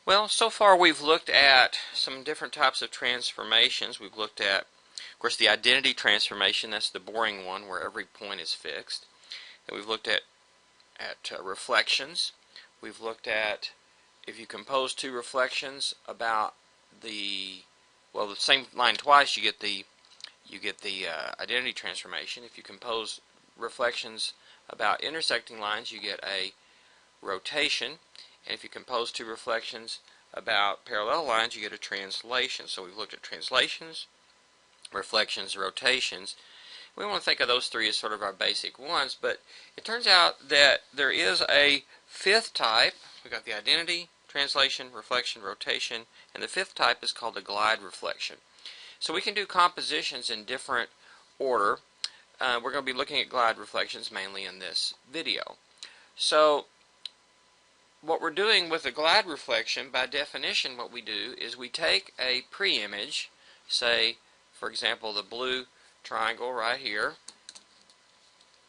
Well, so far we've looked at some different types of transformations. We've looked at, of course, the identity transformation. That's the boring one where every point is fixed. And we've looked at reflections. We've looked at if you compose two reflections about the same line twice, you get the identity transformation. If you compose reflections about intersecting lines, you get a rotation. And if you compose two reflections about parallel lines, you get a translation. So we've looked at translations, reflections, rotations. We want to think of those three as sort of our basic ones, but it turns out that there is a fifth type. We've got the identity, translation, reflection, rotation, and the fifth type is called the glide reflection. So we can do compositions in different order. We're going to be looking at glide reflections mainly in this video. So what we're doing with a glide reflection, by definition, what we do is we take a pre-image, say, for example, the blue triangle right here,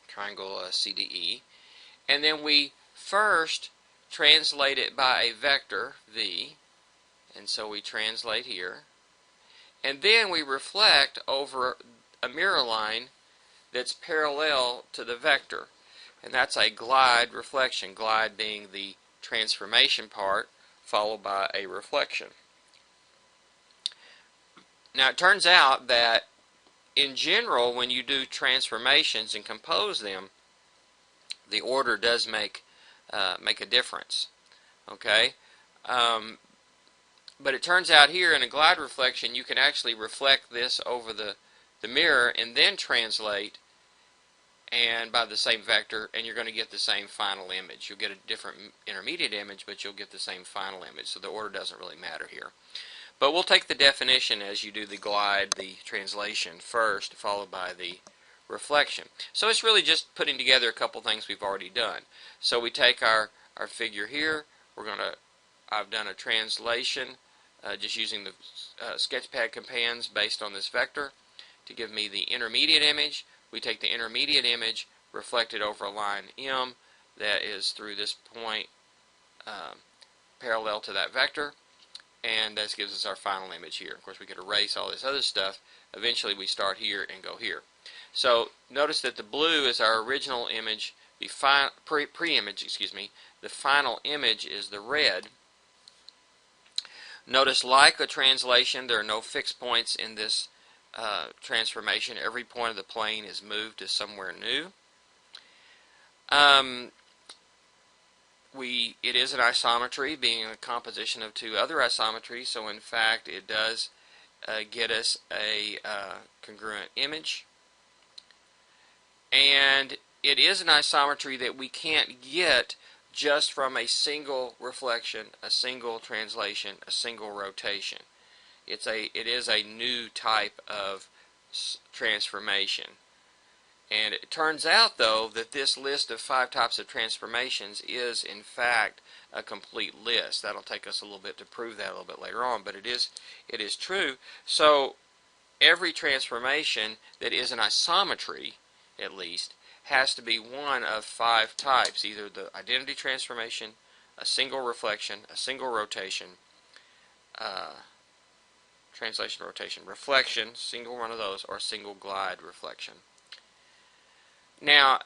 triangle CDE, and then we first translate it by a vector, V, and so we translate here, and then we reflect over a mirror line that's parallel to the vector, and that's a glide reflection, glide being the transformation part followed by a reflection. Now it turns out that in general when you do transformations and compose them, the order does make a difference. Okay, but it turns out here in a glide reflection you can actually reflect this over the mirror and then translate and by the same vector, and you're going to get the same final image. You'll get a different intermediate image, but you'll get the same final image, so the order doesn't really matter here. But we'll take the definition as you do the glide, the translation first, followed by the reflection. So it's really just putting together a couple things we've already done. So we take our figure here. I've done a translation just using the sketchpad commands based on this vector to give me the intermediate image. We take the intermediate image, reflect it over a line M that is through this point parallel to that vector, and this gives us our final image here. Of course, we could erase all this other stuff. Eventually, we start here and go here. So notice that the blue is our original image, the pre-image, excuse me. The final image is the red. Notice, like a translation, there are no fixed points in this transformation. Every point of the plane is moved to somewhere new. It is an isometry, being a composition of two other isometries, so in fact it does get us a congruent image. And it is an isometry that we can't get just from a single reflection, a single translation, a single rotation. It is a new type of transformation. And it turns out, though, that this list of 5 types of transformations is, in fact, a complete list. That'll take us a little bit to prove that a little bit later on, but it is true. So every transformation that is an isometry, at least, has to be one of 5 types, either the identity transformation, a single reflection, a single rotation, translation, rotation, reflection, single one of those, or single glide reflection. Now,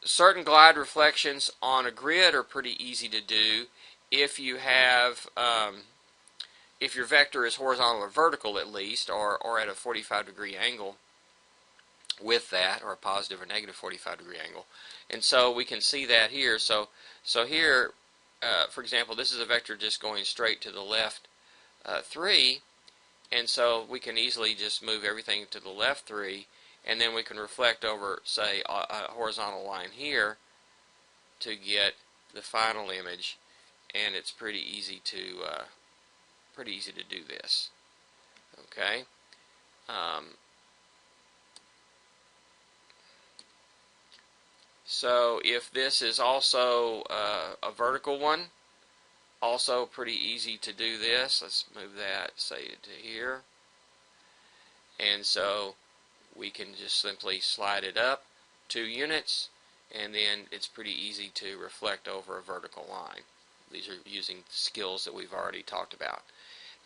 certain glide reflections on a grid are pretty easy to do if you have, if your vector is horizontal or vertical at least, or at a 45-degree angle with that, or a positive or negative 45-degree angle. And so we can see that here. So here, for example, this is a vector just going straight to the left 3, and so we can easily just move everything to the left 3, and then we can reflect over, say, a horizontal line here to get the final image, and it's pretty easy to do this. Okay. So if this is also a vertical one, also pretty easy to do this. Let's move that, say, to here. And so we can just simply slide it up 2 units, and then it's pretty easy to reflect over a vertical line. These are using skills that we've already talked about.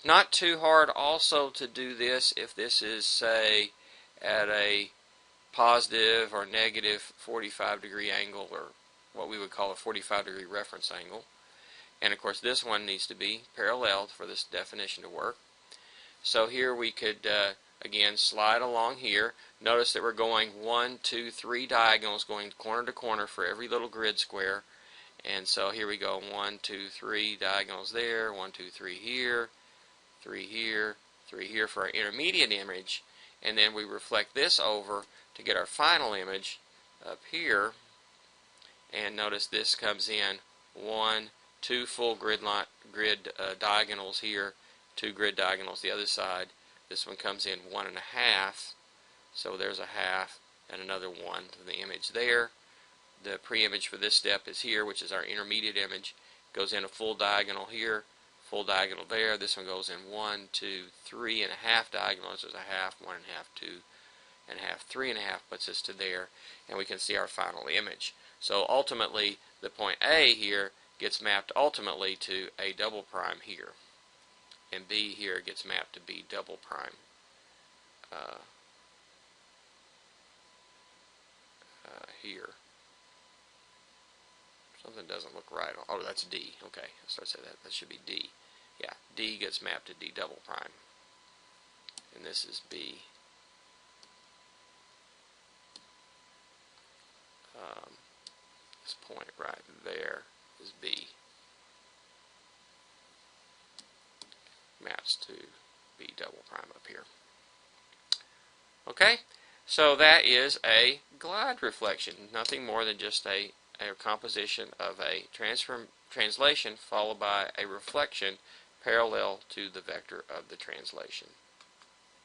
Not too hard also to do this if this is, say, at a positive or negative 45-degree angle, or what we would call a 45-degree reference angle. And of course this one needs to be parallel for this definition to work. So here we could again slide along here. Notice that we're going 1, 2, 3 diagonals, going corner to corner for every little grid square. And so here we go, 1, 2, 3 diagonals there, 1, 2, 3 here, 3 here, 3 here for our intermediate image. And then we reflect this over to get our final image up here. And notice this comes in 1, 2 full grid diagonals here, 2 grid diagonals the other side. This one comes in 1.5, so there's a half and another 1 to the image there. The pre-image for this step is here, which is our intermediate image. Goes in a full diagonal here, full diagonal there. This one goes in 1, 2, 3.5 diagonals. There's a half, 1.5, 2.5, 3.5 puts us to there, and we can see our final image. So ultimately, the point A here gets mapped ultimately to A double prime here, and B here gets mapped to B double prime here. Something doesn't look right. Oh, that's D. Okay, I'll start saying that. That should be D. Yeah, D gets mapped to D double prime, and this is B. This point right there is B. Maps to B double prime up here. Okay, so that is a glide reflection. Nothing more than just a composition of a translation followed by a reflection parallel to the vector of the translation.